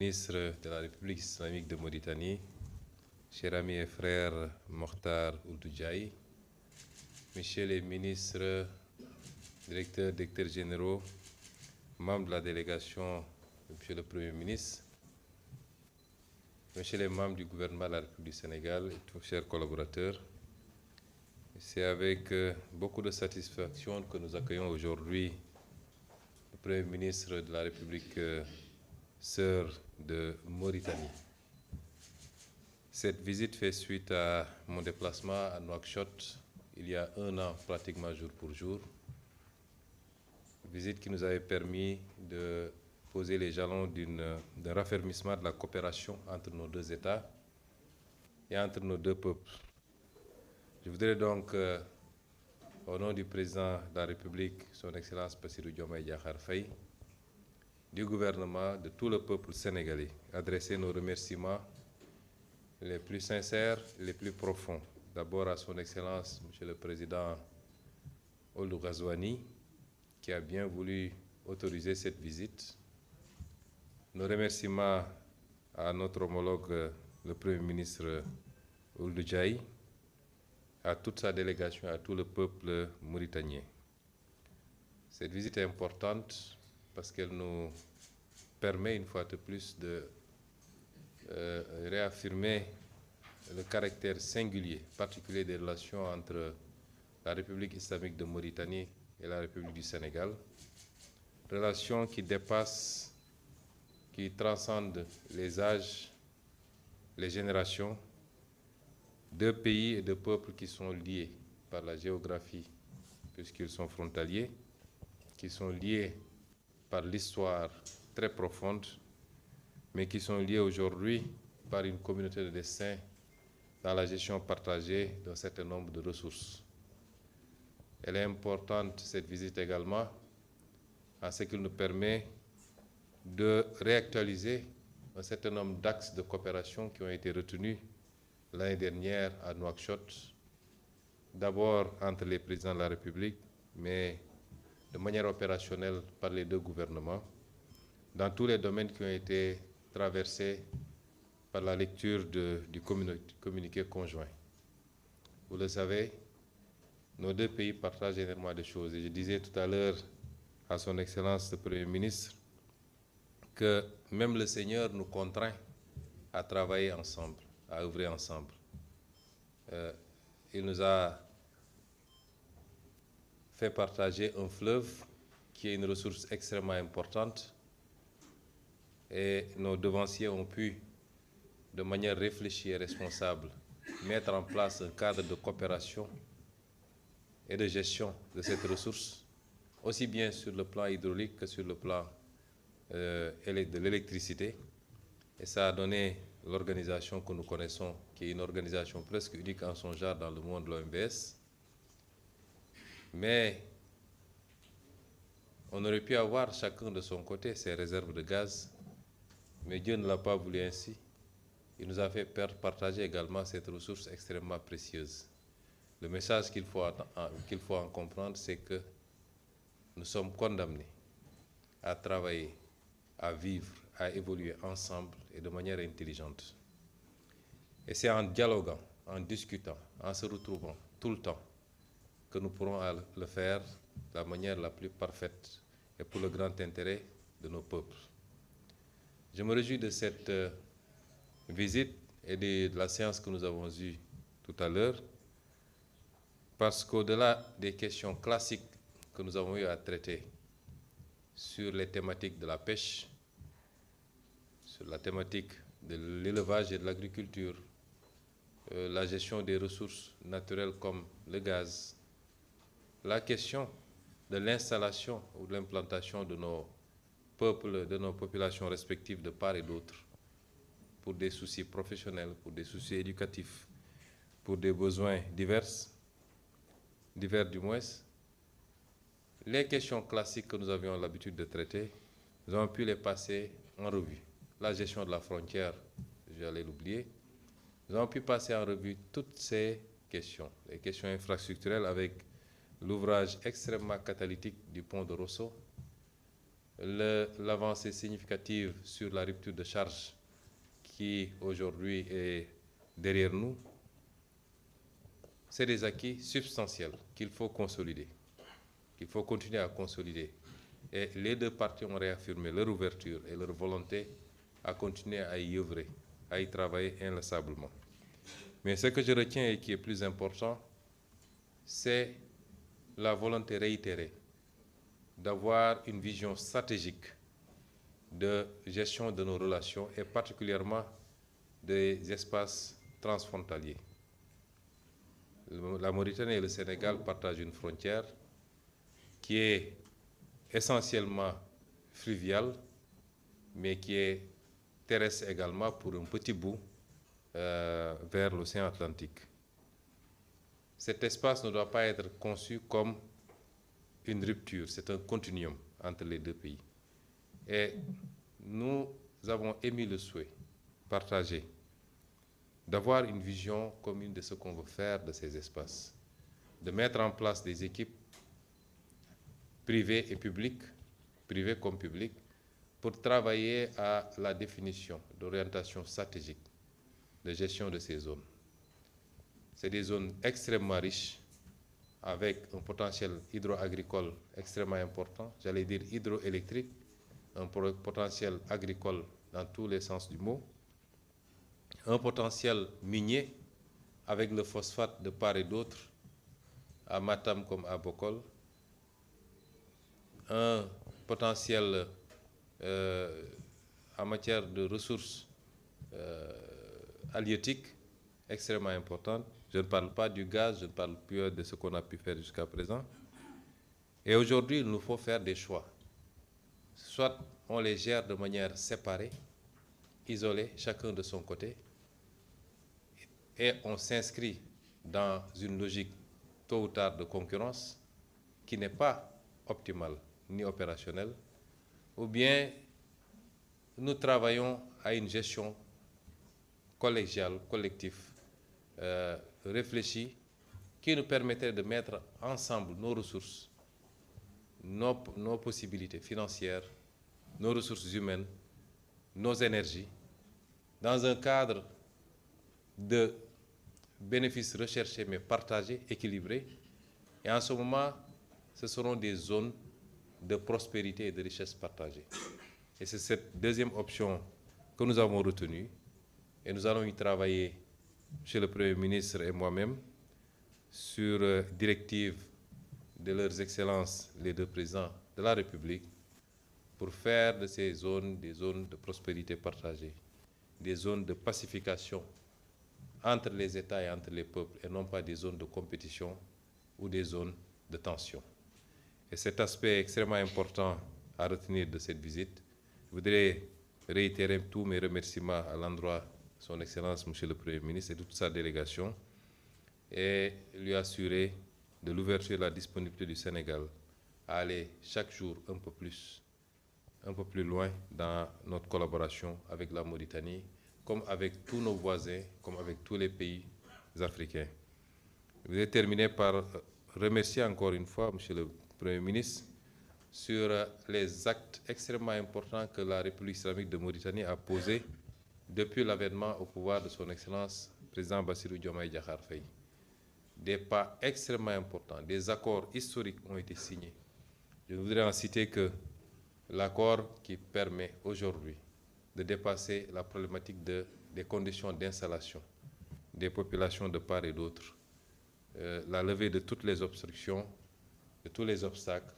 Ministre de la République islamique de Mauritanie, cher ami et frère Mokhtar Ould Ndiaye, messieurs les ministres, directeurs généraux, membres de la délégation, monsieur le Premier ministre, messieurs les membres du gouvernement de la République du Sénégal et tous chers collaborateurs, c'est avec beaucoup de satisfaction que nous accueillons aujourd'hui le Premier ministre de la République sœur de Mauritanie. Cette visite fait suite à mon déplacement à Nouakchott il y a un an, pratiquement jour pour jour. Visite qui nous avait permis de poser les jalons d'un raffermissement de la coopération entre nos deux États et entre nos deux peuples. Je voudrais donc, au nom du président de la République, son Excellence Bassirou Diomaye Diakhar Faye, du gouvernement, de tout le peuple sénégalais, adresser nos remerciements les plus sincères, les plus profonds. D'abord à son Excellence, Monsieur le Président Ould Ghazouani, qui a bien voulu autoriser cette visite. Nos remerciements à notre homologue, le Premier ministre Ould Ndiaye, à toute sa délégation, à tout le peuple mauritanien. Cette visite est importante parce qu'elle nous permet une fois de plus de réaffirmer le caractère singulier, particulier des relations entre la République islamique de Mauritanie et la République du Sénégal. Relations qui dépassent, qui transcendent les âges, les générations, deux pays et deux peuples qui sont liés par la géographie, puisqu'ils sont frontaliers, qui sont liés par l'histoire très profonde, mais qui sont liés aujourd'hui par une communauté de destin dans la gestion partagée d'un certain nombre de ressources. Elle est importante, cette visite également, en ce qu'il nous permet de réactualiser un certain nombre d'axes de coopération qui ont été retenus l'année dernière à Nouakchott, d'abord entre les présidents de la République, mais de manière opérationnelle par les deux gouvernements, dans tous les domaines qui ont été traversés par la lecture du communiqué conjoint. Vous le savez, nos deux pays partagent énormément de choses. Et je disais tout à l'heure à son Excellence le Premier ministre que même le Seigneur nous contraint à travailler ensemble, à œuvrer ensemble. Il nous a fait partager un fleuve qui est une ressource extrêmement importante et nos devanciers ont pu, de manière réfléchie et responsable, mettre en place un cadre de coopération et de gestion de cette ressource, aussi bien sur le plan hydraulique que sur le plan de l'électricité. Et ça a donné l'organisation que nous connaissons, qui est une organisation presque unique en son genre dans le monde de l'OMVS. Mais on aurait pu avoir chacun de son côté ses réserves de gaz, mais Dieu ne l'a pas voulu ainsi. Il nous a fait partager également cette ressource extrêmement précieuse. Le message qu'il faut en comprendre, c'est que nous sommes condamnés à travailler, à vivre, à évoluer ensemble et de manière intelligente. Et c'est en dialoguant, en discutant, en se retrouvant tout le temps que nous pourrons le faire de la manière la plus parfaite et pour le grand intérêt de nos peuples. Je me réjouis de cette visite et de la séance que nous avons eue tout à l'heure, parce qu'au-delà des questions classiques que nous avons eu à traiter sur les thématiques de la pêche, sur la thématique de l'élevage et de l'agriculture, la gestion des ressources naturelles comme le gaz, la question de l'installation ou de l'implantation de nos peuples, de nos populations respectives de part et d'autre, pour des soucis professionnels, pour des soucis éducatifs, pour des besoins divers du moins. Les questions classiques que nous avions l'habitude de traiter, nous avons pu les passer en revue. La gestion de la frontière, j'allais l'oublier. Nous avons pu passer en revue toutes ces questions, les questions infrastructurelles avec l'ouvrage extrêmement catalytique du pont de Rosso, l'avancée significative sur la rupture de charge qui aujourd'hui est derrière nous, c'est des acquis substantiels qu'il faut consolider, qu'il faut continuer à consolider. Et les deux parties ont réaffirmé leur ouverture et leur volonté à continuer à y œuvrer, à y travailler inlassablement. Mais ce que je retiens et qui est plus important, c'est la volonté réitérée d'avoir une vision stratégique de gestion de nos relations et particulièrement des espaces transfrontaliers. La Mauritanie et le Sénégal partagent une frontière qui est essentiellement fluviale, mais qui est terrestre également pour un petit bout vers l'océan Atlantique. Cet espace ne doit pas être conçu comme une rupture, c'est un continuum entre les deux pays. Et nous avons émis le souhait partagé d'avoir une vision commune de ce qu'on veut faire de ces espaces, de mettre en place des équipes privées et publiques, privées comme publiques, pour travailler à la définition d'orientation stratégique de gestion de ces zones. C'est des zones extrêmement riches, avec un potentiel hydro-agricole extrêmement important, j'allais dire hydroélectrique, un potentiel agricole dans tous les sens du mot, un potentiel minier avec le phosphate de part et d'autre, à Matam comme à Bokol, un potentiel en matière de ressources halieutiques extrêmement importantes. Je ne parle pas du gaz, je ne parle plus de ce qu'on a pu faire jusqu'à présent. Et aujourd'hui, il nous faut faire des choix. Soit on les gère de manière séparée, isolée, chacun de son côté, et on s'inscrit dans une logique tôt ou tard de concurrence qui n'est pas optimale ni opérationnelle, ou bien nous travaillons à une gestion collégiale, collective, réfléchie, qui nous permettrait de mettre ensemble nos ressources, nos possibilités financières, nos ressources humaines, nos énergies, dans un cadre de bénéfices recherchés mais partagés, équilibrés. Et en ce moment, ce seront des zones de prospérité et de richesse partagée. Et c'est cette deuxième option que nous avons retenue. Et nous allons y travailler, chez le Premier ministre et moi-même, sur directive de leurs excellences, les deux présidents de la République, pour faire de ces zones des zones de prospérité partagée, des zones de pacification entre les États et entre les peuples, et non pas des zones de compétition ou des zones de tension. Et cet aspect extrêmement important à retenir de cette visite, je voudrais réitérer tous mes remerciements à l'endroit de Son Excellence, Monsieur le Premier ministre, et toute sa délégation, et lui assurer de l'ouverture et de la disponibilité du Sénégal à aller chaque jour un peu plus loin dans notre collaboration avec la Mauritanie, comme avec tous nos voisins, comme avec tous les pays africains. Je voudrais terminer par remercier encore une fois Monsieur le Premier ministre sur les actes extrêmement importants que la République islamique de Mauritanie a posés depuis l'avènement au pouvoir de Son Excellence, Président Bassirou Diomaye Diakhar Faye. Des pas extrêmement importants, des accords historiques ont été signés. Je voudrais en citer que l'accord qui permet aujourd'hui de dépasser la problématique des conditions d'installation des populations de part et d'autre, la levée de toutes les obstructions, de tous les obstacles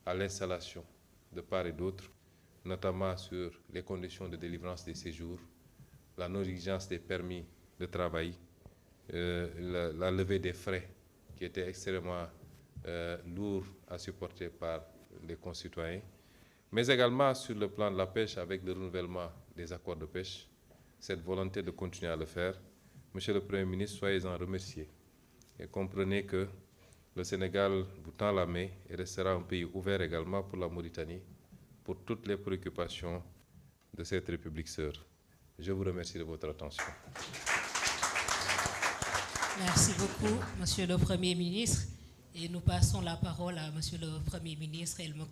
à l'installation de part et d'autre, notamment sur les conditions de délivrance des séjours, la non-exigence des permis de travail, la levée des frais qui étaient extrêmement lourds à supporter par les concitoyens, mais également sur le plan de la pêche avec le renouvellement des accords de pêche, cette volonté de continuer à le faire. Monsieur le Premier ministre, soyez-en remerciés et comprenez que le Sénégal vous tend la main et restera un pays ouvert également pour la Mauritanie, pour toutes les préoccupations de cette République sœur. Je vous remercie de votre attention. Merci beaucoup, Monsieur le Premier ministre. Et nous passons la parole à Monsieur le Premier ministre El Mokhtar.